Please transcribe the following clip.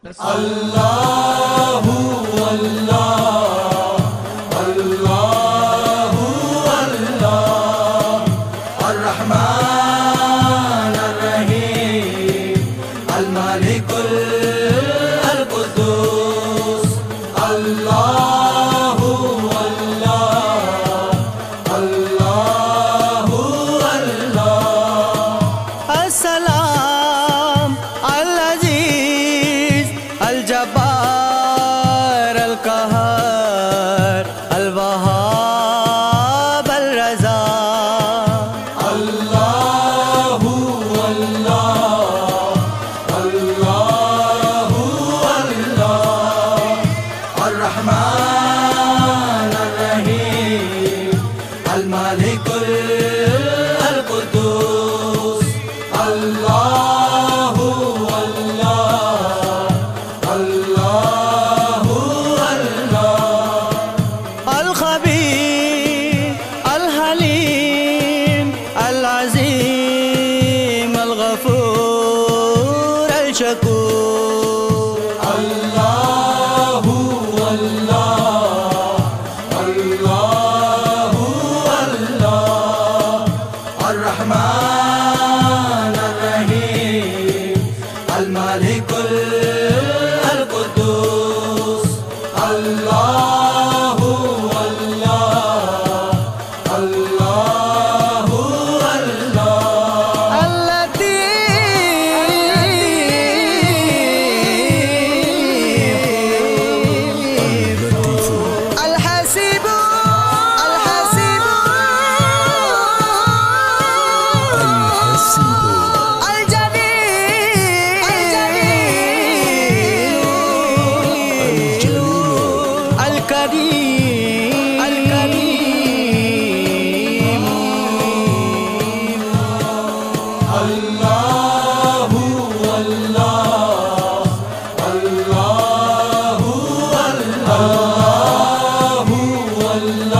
अल्लाहु अल्लाह अल्लाहु अल्लाह अर्रहमान अर्रहीम अल-मालिकुल कुद्दूस अल्लाहु अल्लाह अल्लाहु अल्लाह अस्सलाम अल-अज़ीज़ अल-जब्बार अल-क़हार अल-वहाब अल-रज़ा अल्लाहु अल्लाह अल्लाहु अल्लाह अर्रहमान अर्रहीम अल-मालिकुल कुद्दूस अल्लाहु अल्लाह अल्लाहु अल्लाह अल-ख़बीर अल-हलीम अल-अज़ीम अल-गफ़ूर अल-शकूर अल्लाहु अल्लाह अल्लाहु अल्लाह अर्रहमान अर्रहीम अल-मालिकुल कुद्दूस अल्लाहु अल्लाह अल्लाहु अल्लाह अल-लतीफ़ अल-हसीब अल्लाहु अल्लाह अल्लाहु अल्लाह अल्लाहु अल्लाह